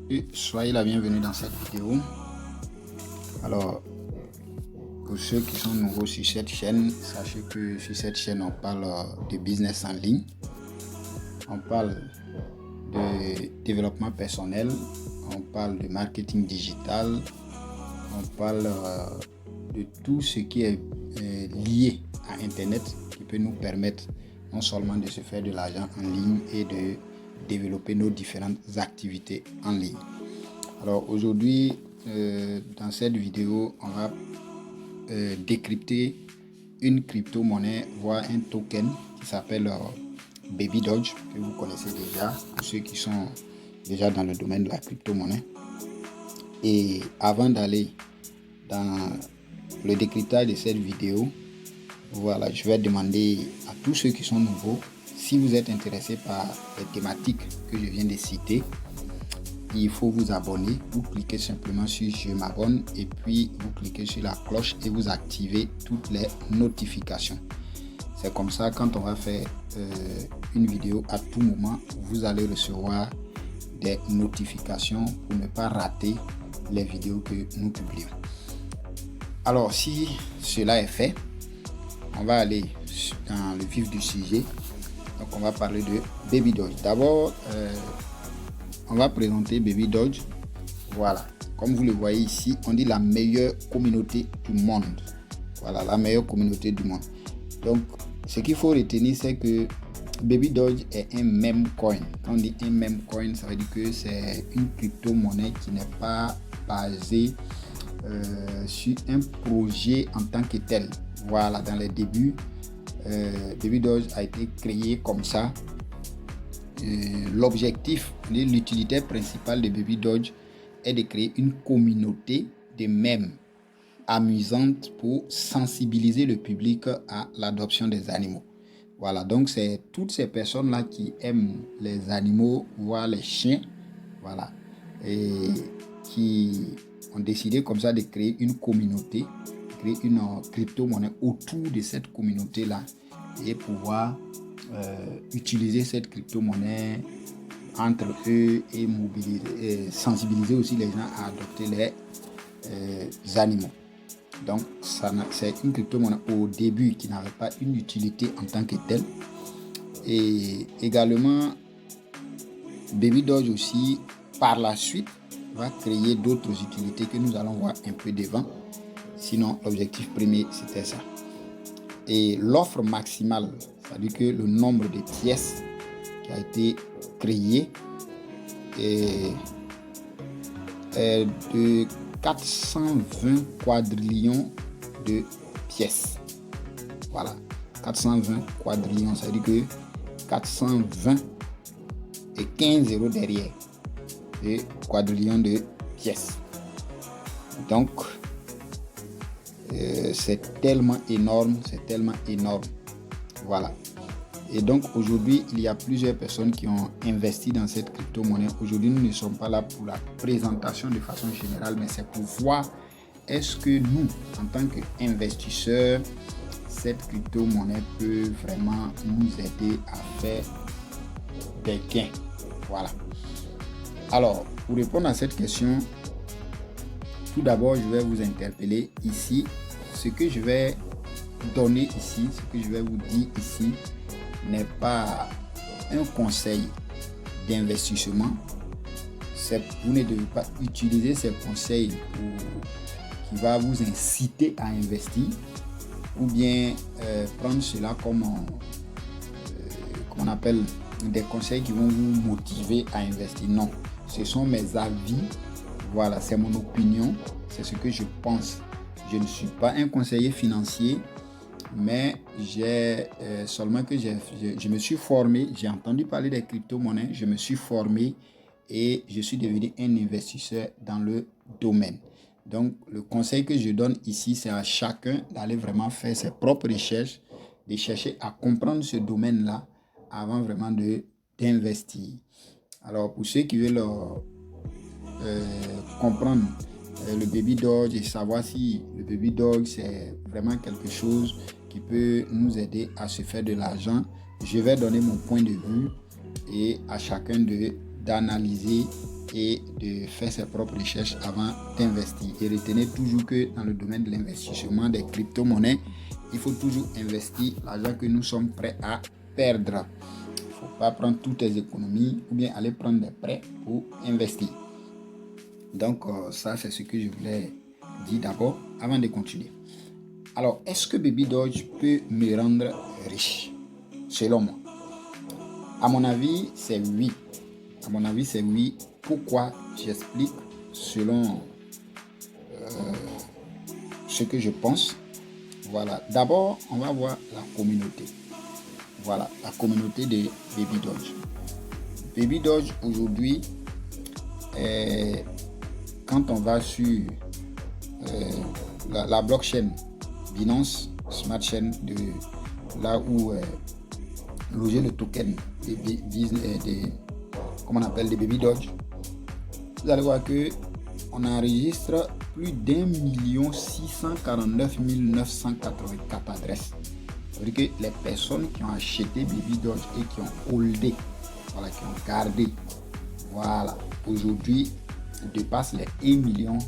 et soyez la bienvenue dans cette vidéo. Alors, pour ceux qui sont nouveaux sur cette chaîne, sachez que sur cette chaîne, on parle de business en ligne, on parle de développement personnel, on parle de marketing digital, on parle de tout ce qui est lié à Internet qui peut nous permettre non seulement de se faire de l'argent en ligne et de développer nos différentes activités en ligne. Alors aujourd'hui, dans cette vidéo, on va décrypter une crypto-monnaie, voire un token qui s'appelle Baby Doge, que vous connaissez déjà, pour ceux qui sont déjà dans le domaine de la crypto-monnaie. Et avant d'aller dans le décryptage de cette vidéo, voilà, je vais demander à tous ceux qui sont nouveaux, si vous êtes intéressé par les thématiques que je viens de citer, il faut vous abonner. Vous cliquez simplement sur je m'abonne et puis vous cliquez sur la cloche et vous activez toutes les notifications. C'est comme ça, quand on va faire une vidéo, à tout moment, vous allez recevoir des notifications pour ne pas rater les vidéos que nous publions. Alors, si cela est fait, on va aller dans le vif du sujet. Donc, on va parler de Baby Doge. D'abord, on va présenter Baby Doge. Voilà. Comme vous le voyez ici, on dit la meilleure communauté du monde. Voilà, la meilleure communauté du monde. Donc, ce qu'il faut retenir, c'est que Baby Doge est un meme coin. Quand on dit un meme coin, ça veut dire que c'est une crypto-monnaie qui n'est pas basée sur un projet en tant que tel. Voilà, dans les débuts, Baby Doge a été créé comme ça. L'objectif, l'utilité principale de Baby Doge est de créer une communauté de mèmes amusantes pour sensibiliser le public à l'adoption des animaux. Voilà, donc c'est toutes ces personnes-là qui aiment les animaux, voire les chiens, voilà, et qui ont décidé comme ça de créer une communauté, créer une crypto-monnaie autour de cette communauté-là et pouvoir utiliser cette crypto-monnaie entre eux et mobiliser, sensibiliser aussi les gens à adopter les animaux. Donc, c'est une crypto-monnaie au début qui n'avait pas une utilité en tant que telle. Et également, Baby Doge aussi, par la suite, va créer d'autres utilités que nous allons voir un peu devant. Sinon, l'objectif premier, c'était ça. Et l'offre maximale, c'est-à-dire que le nombre de pièces qui a été créé est de 420 quadrillions de pièces. Voilà, 420 quadrillions, ça veut dire que 420 et 15 zéros derrière, et quadrillions de pièces. Donc, c'est tellement énorme, Voilà. Et donc aujourd'hui, il y a plusieurs personnes qui ont investi dans cette crypto-monnaie. Aujourd'hui, nous ne sommes pas là pour la présentation de façon générale, mais c'est pour voir est-ce que nous, en tant qu'investisseurs, cette crypto-monnaie peut vraiment nous aider à faire des gains. Voilà. Alors, pour répondre à cette question, tout d'abord, je vais vous interpeller ici. Ce que je vais donner ici, ce que je vais vous dire ici, n'est pas un conseil d'investissement. Vous ne devez pas utiliser ces conseils qui va vous inciter à investir ou bien prendre cela comme on appelle des conseils qui vont vous motiver à investir. Non, ce sont mes avis. Voilà, c'est mon opinion, c'est ce que je pense. Je ne suis pas un conseiller financier, mais j'ai seulement que je me suis formé, j'ai entendu parler des crypto-monnaies, je me suis formé et je suis devenu un investisseur dans le domaine. Donc, le conseil que je donne ici, c'est à chacun d'aller vraiment faire ses propres recherches, de chercher à comprendre ce domaine-là avant vraiment d'investir. Alors, pour ceux qui veulent comprendre le Baby Doge et savoir si le Baby Doge c'est vraiment quelque chose qui peut nous aider à se faire de l'argent, je vais donner mon point de vue et à chacun d'analyser et de faire ses propres recherches avant d'investir. Et retenez toujours que dans le domaine de l'investissement des crypto-monnaies, il faut toujours investir l'argent que nous sommes prêts à perdre. Il ne faut pas prendre toutes tes économies ou bien aller prendre des prêts pour investir. Donc, ça, c'est ce que je voulais dire d'abord avant de continuer. Alors, est-ce que Baby Doge peut me rendre riche? Selon moi. À mon avis, c'est oui. À mon avis, c'est oui. Pourquoi? J'explique selon ce que je pense. Voilà. D'abord, on va voir la communauté. Voilà, la communauté de Baby Doge. Baby Doge, aujourd'hui, quand on va sur la blockchain Binance Smart Chain, de là où loger le token comment on appelle, des Baby Doge, vous allez voir que on enregistre plus d'1 649 984 adresses. C'est-à-dire que les personnes qui ont acheté Baby Doge et qui ont holdé, voilà, qui ont gardé, voilà, aujourd'hui dépassent les 1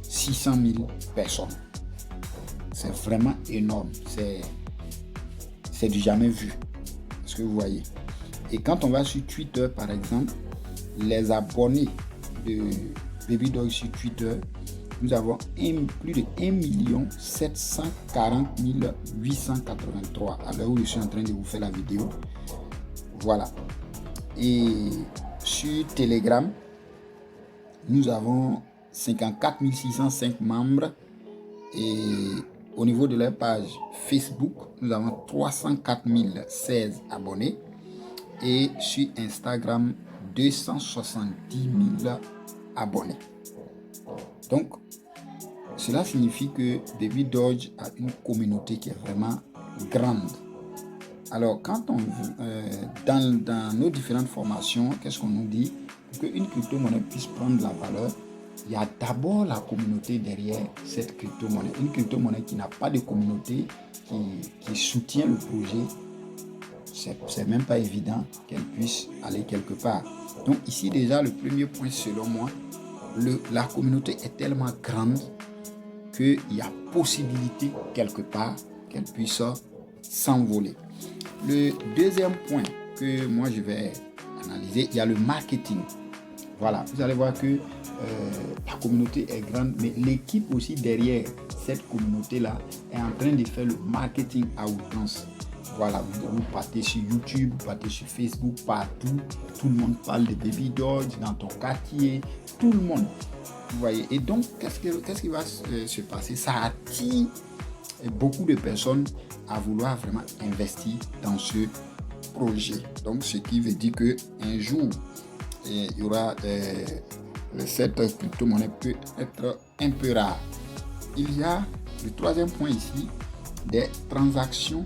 600 000 personnes. C'est vraiment énorme. C'est du jamais vu. Ce que vous voyez. Et quand on va sur Twitter, par exemple, les abonnés de Baby Doge sur Twitter, nous avons plus de 1 740 883 à l'heure où je suis en train de vous faire la vidéo. Voilà. Et sur Telegram, nous avons 54 605 membres. Et au niveau de leur page Facebook, nous avons 304 016 abonnés. Et sur Instagram, 270 000 abonnés. Donc, cela signifie que Baby Doge a une communauté qui est vraiment grande. Alors, quand on dans nos différentes formations, qu'est-ce qu'on nous dit? Pour qu'une crypto-monnaie puisse prendre la valeur, il y a d'abord la communauté derrière cette crypto-monnaie. Une crypto-monnaie qui n'a pas de communauté, qui soutient le projet, c'est même pas évident qu'elle puisse aller quelque part. Donc ici déjà, le premier point selon moi, la communauté est tellement grande qu'il y a possibilité quelque part qu'elle puisse s'envoler. Le deuxième point que moi je vais analyser, il y a le marketing. Voilà, vous allez voir que la communauté est grande, mais l'équipe aussi derrière cette communauté-là est en train de faire le marketing à outrance. Voilà, vous partez sur YouTube, vous partez sur Facebook, partout. Tout le monde parle de Baby Doge dans ton quartier. Tout le monde. Vous voyez. Et donc, qu'est-ce qui va se passer? Ça attire beaucoup de personnes à vouloir vraiment investir dans ce projet. Donc, ce qui veut dire qu'un jour, il y aura cette crypto-monnaie peut être un peu rare. Il y a le troisième point ici, des transactions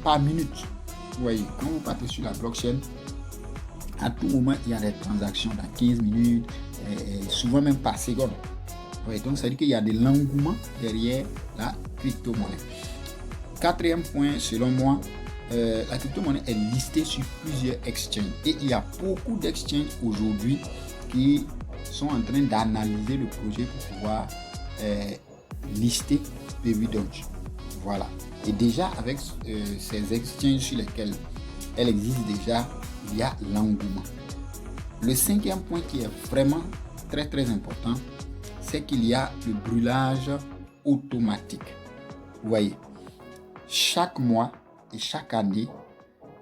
par minute. Vous voyez, quand vous partez sur la blockchain, à tout moment, il y a des transactions dans 15 minutes, et souvent même par seconde. Vous voyez, donc ça veut dire qu'il y a de l'engouement derrière la crypto-monnaie. Quatrième point, selon moi, la crypto-monnaie est listée sur plusieurs exchanges. Et il y a beaucoup d'exchanges aujourd'hui qui sont en train d'analyser le projet pour pouvoir lister Baby Doge. Voilà. Et déjà, avec ces exchanges sur lesquels elle existe déjà, il y a l'engouement. Le cinquième point qui est vraiment très très important, c'est qu'il y a le brûlage automatique. Vous voyez, chaque mois et chaque année,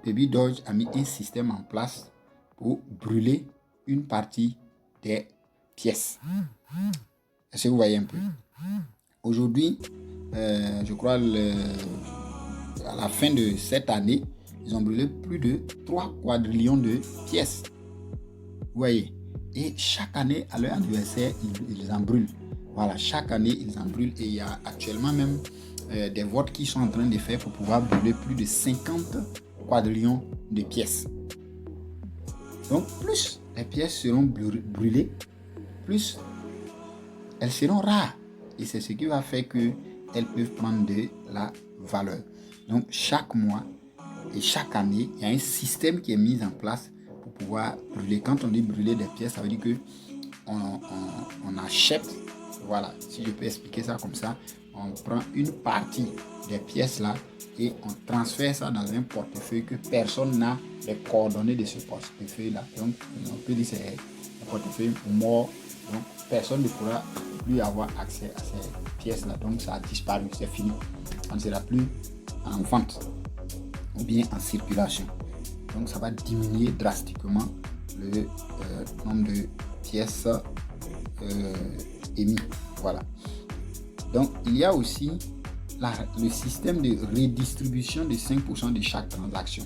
Baby Doge a mis un système en place pour brûler une partie des pièces. Est-ce que vous voyez un peu? Aujourd'hui, je crois à la fin de cette année, ils ont brûlé plus de 3 quadrillions de pièces. Vous voyez? Et chaque année, à leur anniversaire, ils en brûlent. Voilà, chaque année, ils en brûlent. Et il y a actuellement même des votes qui sont en train de faire pour pouvoir brûler plus de 50 quadrillions de pièces. Donc, plus les pièces seront brûlées, plus elles seront rares. Et c'est ce qui va faire qu'elles peuvent prendre de la valeur. Donc, chaque mois et chaque année, il y a un système qui est mis en place pour pouvoir brûler. Quand on dit brûler des pièces, ça veut dire que on achète, voilà, si je peux expliquer ça comme ça, on prend une partie des pièces là et on transfère ça dans un portefeuille que personne n'a les coordonnées de ce portefeuille là. Donc on peut dire que c'est un portefeuille mort, donc personne ne pourra plus avoir accès à ces pièces là. Donc ça a disparu, c'est fini, on ne sera plus en vente ou bien en circulation. Donc ça va diminuer drastiquement le nombre de pièces émises. Voilà. Donc il y a aussi le système de redistribution de 5% de chaque transaction.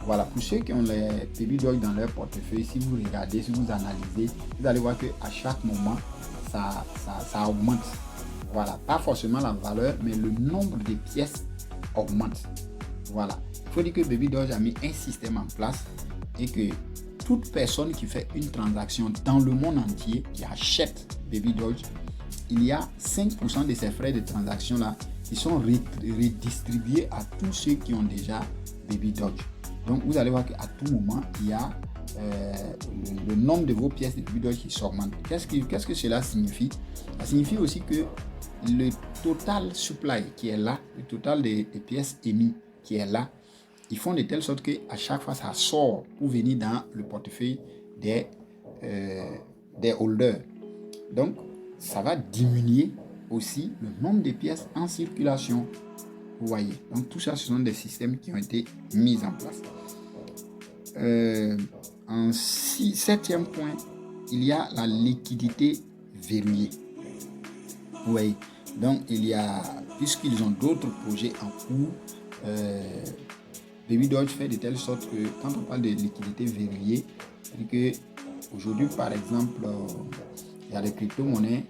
Voilà, pour ceux qui ont les Baby Doge dans leur portefeuille, si vous regardez, si vous analysez, vous allez voir qu'à chaque moment, ça augmente. Voilà, pas forcément la valeur, mais le nombre de pièces augmente. Voilà. Il faut dire que Baby Doge a mis un système en place et que toute personne qui fait une transaction dans le monde entier, qui achète Baby Doge, il y a 5% de ces frais de transaction là qui sont redistribués à tous ceux qui ont déjà Baby Doge. Donc vous allez voir qu'à tout moment, il y a le nombre de vos pièces de Baby Doge qui s'augmente. Qu'est-ce que cela signifie? Ça signifie aussi que le total supply qui est là, le total des pièces émises qui est là, ils font de telle sorte qu'à chaque fois, ça sort pour venir dans le portefeuille des holders. Donc, ça va diminuer aussi le nombre de pièces en circulation. Vous voyez. Donc, tout ça, ce sont des systèmes qui ont été mis en place. En septième point, il y a la liquidité verrouillée. Vous voyez. Donc, il y a, puisqu'ils ont d'autres projets en cours, Baby Doge fait de telle sorte que quand on parle de liquidité verrouillée, c'est-à-dire qu'aujourd'hui, par exemple, il y a des crypto-monnaies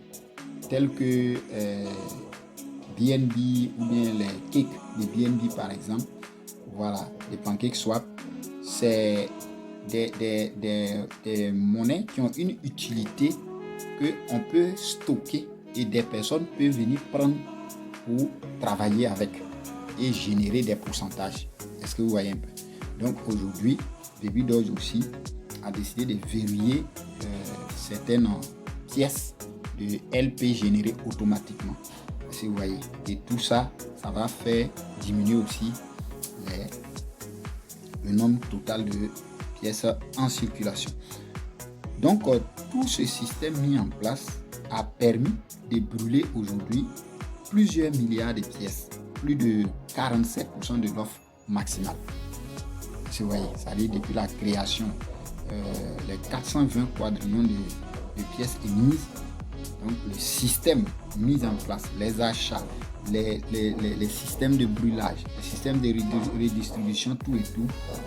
telles que BNB ou bien les cakes de BNB, par exemple. Voilà, les pancakes swap, c'est des monnaies qui ont une utilité qu'on peut stocker et des personnes peuvent venir prendre pour travailler avec et générer des pourcentages. Est-ce que vous voyez un peu? Donc aujourd'hui, Baby Doge aussi a décidé de verrouiller certaines pièces de LP générées automatiquement. Si vous voyez. Et tout ça, ça va faire diminuer aussi le nombre total de pièces en circulation. Donc tout ce système mis en place a permis de brûler aujourd'hui plusieurs milliards de pièces, plus de 47% de l'offre maximale. Si vous voyez, ça dit depuis la création, les 420 quadrillions de pièces émises, donc le système mis en place, les achats, les systèmes de brûlage, les systèmes de redistribution, tout et tout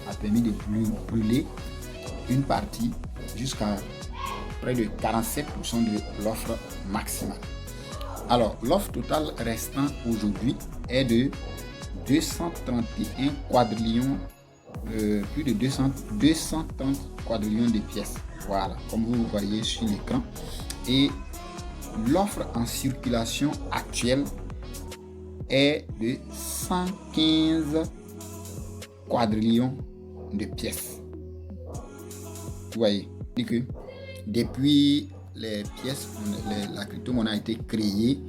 a permis de brûler une partie jusqu'à près de 47% de l'offre maximale. Alors, l'offre totale restant aujourd'hui est de 231 quadrillions, plus de 230 quadrillions de pièces. Voilà, comme vous voyez sur l'écran. Et l'offre en circulation actuelle est de 115 quadrillions de pièces. Vous voyez, que depuis les pièces, la crypto-monnaie a été créée,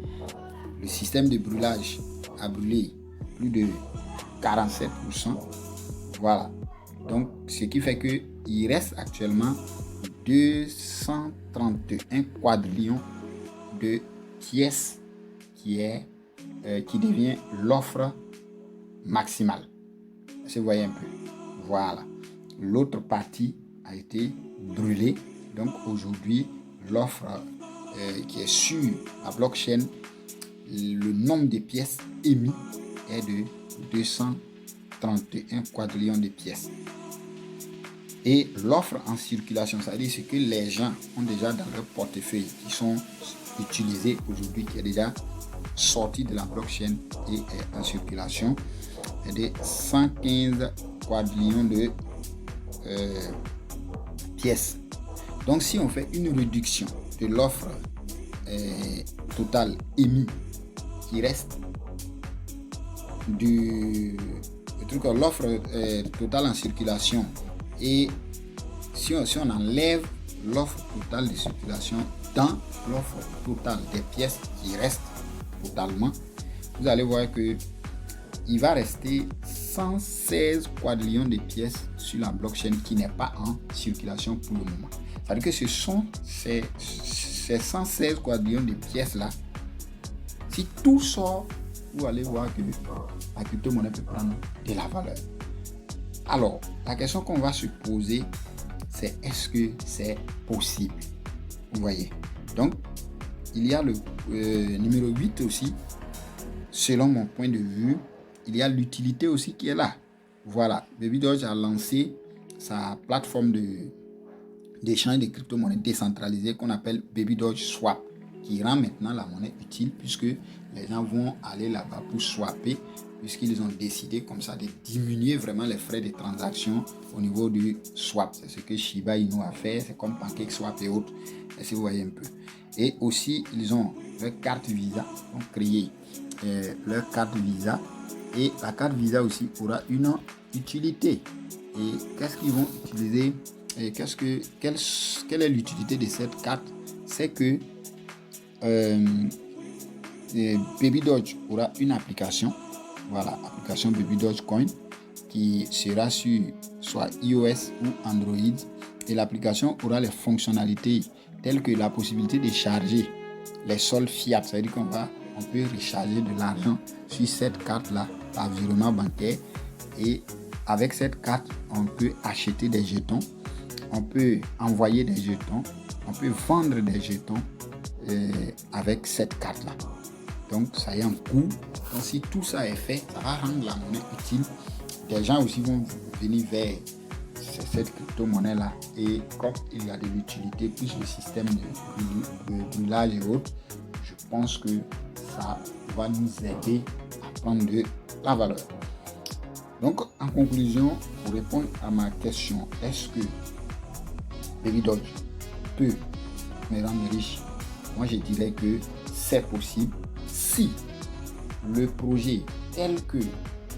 le système de brûlage a brûlé plus de 47%. Voilà. Donc, ce qui fait qu'il reste actuellement 231 quadrillions de pièces qui devient l'offre maximale. Si vous voyez un peu. Voilà. L'autre partie a été brûlée. Donc, aujourd'hui, l'offre qui est sur la blockchain, le nombre de pièces émises est de 231 quadrillions de pièces. Et l'offre en circulation, c'est-à-dire ce que les gens ont déjà dans leur portefeuille, qui sont utilisés aujourd'hui, qui est déjà sorti de la blockchain et est en circulation, est de 115 quadrillions de pièces. Donc, si on fait une réduction de l'offre totale émise, qui reste l'offre totale en circulation et si on enlève l'offre totale de circulation dans l'offre totale des pièces qui restent totalement, vous allez voir que il va rester 116 quadrillions de pièces sur la blockchain qui n'est pas en circulation pour le moment. C'est-à-dire que ce sont ces 116 quadrillions de pièces là. Si tout sort, vous allez voir que la crypto-monnaie peut prendre de la valeur. Alors, la question qu'on va se poser, c'est est-ce que c'est possible? Vous voyez. Donc, il y a le numéro 8 aussi. Selon mon point de vue, il y a l'utilité aussi qui est là. Voilà. Baby Doge a lancé sa plateforme d'échange de crypto-monnaies décentralisée qu'on appelle Baby Doge Swap, qui rend maintenant la monnaie utile puisque les gens vont aller là-bas pour swapper, puisqu'ils ont décidé comme ça de diminuer vraiment les frais de transaction au niveau du swap. C'est ce que Shiba Inu a fait, c'est comme PancakeSwap et autres, et si vous voyez un peu. Et aussi, ils ont leur carte Visa, ils ont créé leur carte Visa, et la carte Visa aussi aura une utilité. Et qu'est-ce qu'ils vont utiliser? Et quelle est l'utilité de cette carte? C'est que Baby Doge aura une application, voilà, application Baby Doge Coin, qui sera sur soit iOS ou Android, et l'application aura les fonctionnalités telles que la possibilité de charger les soldes fiat, c'est-à-dire on peut recharger de l'argent sur cette carte-là par virement bancaire, et avec cette carte, on peut acheter des jetons, on peut envoyer des jetons, on peut vendre des jetons avec cette carte-là. Donc, ça a un coût. Donc, si tout ça est fait, ça va rendre la monnaie utile. Des gens aussi vont venir vers cette crypto-monnaie-là. Et comme il y a de l'utilité, plus le système de brûlage et autres, je pense que ça va nous aider à prendre de la valeur. Donc, en conclusion, pour répondre à ma question, est-ce que Baby Doge peut me rendre riche? Moi, je dirais que c'est possible si le projet tel que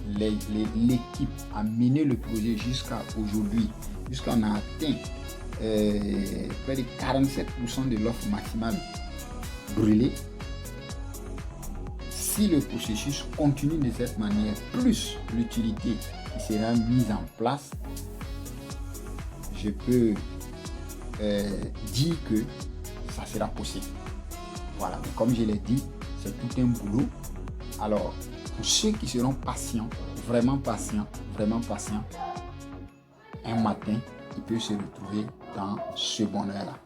l'équipe a mené le projet jusqu'à aujourd'hui, jusqu'on a atteint près de 47% de l'offre maximale brûlée. Si le processus continue de cette manière, plus l'utilité qui sera mise en place, je peux dire que ça sera possible. Voilà, mais comme je l'ai dit, c'est tout un boulot. Alors, pour ceux qui seront patients, vraiment patients, un matin, ils peuvent se retrouver dans ce bonheur-là.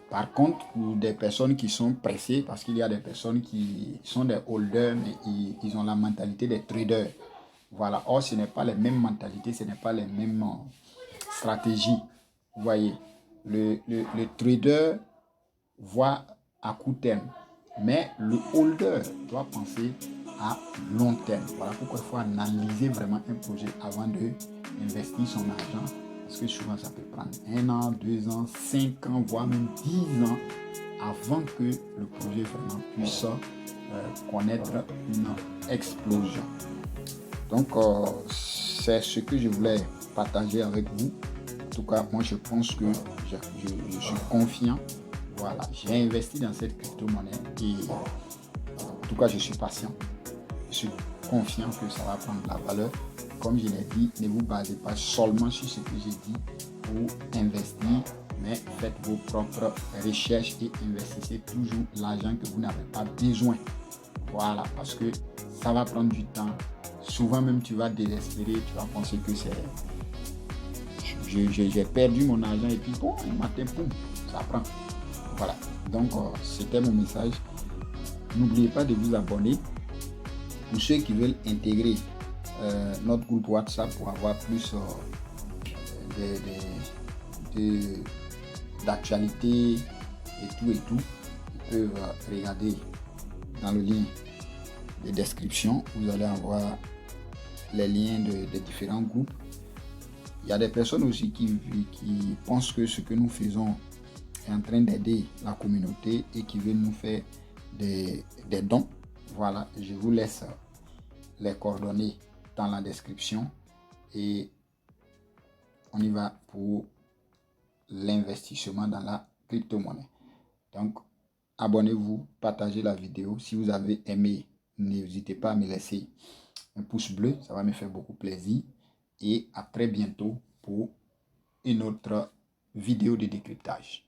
Par contre, pour des personnes qui sont pressées, parce qu'il y a des personnes qui sont des holders, mais ils ont la mentalité des traders. Voilà. Or, ce n'est pas les mêmes mentalités, ce n'est pas les mêmes stratégies. Vous voyez, le trader voit à court terme, mais le holder doit penser à long terme. Voilà pourquoi il faut analyser vraiment un projet avant d'investir son argent, parce que souvent ça peut prendre 1 an, 2 ans, 5 ans, voire même 10 ans avant que le projet vraiment puisse connaître une explosion. Donc c'est ce que je voulais partager avec vous. En tout cas, moi je pense que je suis confiant. Voilà, j'ai investi dans cette crypto-monnaie et en tout cas, je suis patient. Je suis confiant que ça va prendre de la valeur. Comme je l'ai dit, ne vous basez pas seulement sur ce que j'ai dit pour investir, mais faites vos propres recherches et investissez toujours l'argent que vous n'avez pas besoin. Voilà, parce que ça va prendre du temps. Souvent même, tu vas désespérer, tu vas penser que c'est... J'ai perdu mon argent et puis bon, un matin, boum, ça prend. Voilà, donc c'était mon message. N'oubliez pas de vous abonner. Pour ceux qui veulent intégrer notre groupe WhatsApp pour avoir plus d'actualité et tout, ils peuvent regarder dans le lien de description. Vous allez avoir les liens de différents groupes. Il y a des personnes aussi qui pensent que ce que nous faisons est en train d'aider la communauté et qui veulent nous faire des dons. Voilà, je vous laisse les coordonnées dans la description et on y va pour l'investissement dans la crypto-monnaie. Donc, abonnez-vous, partagez la vidéo. Si vous avez aimé, n'hésitez pas à me laisser un pouce bleu, ça va me faire beaucoup plaisir. Et à très bientôt pour une autre vidéo de décryptage.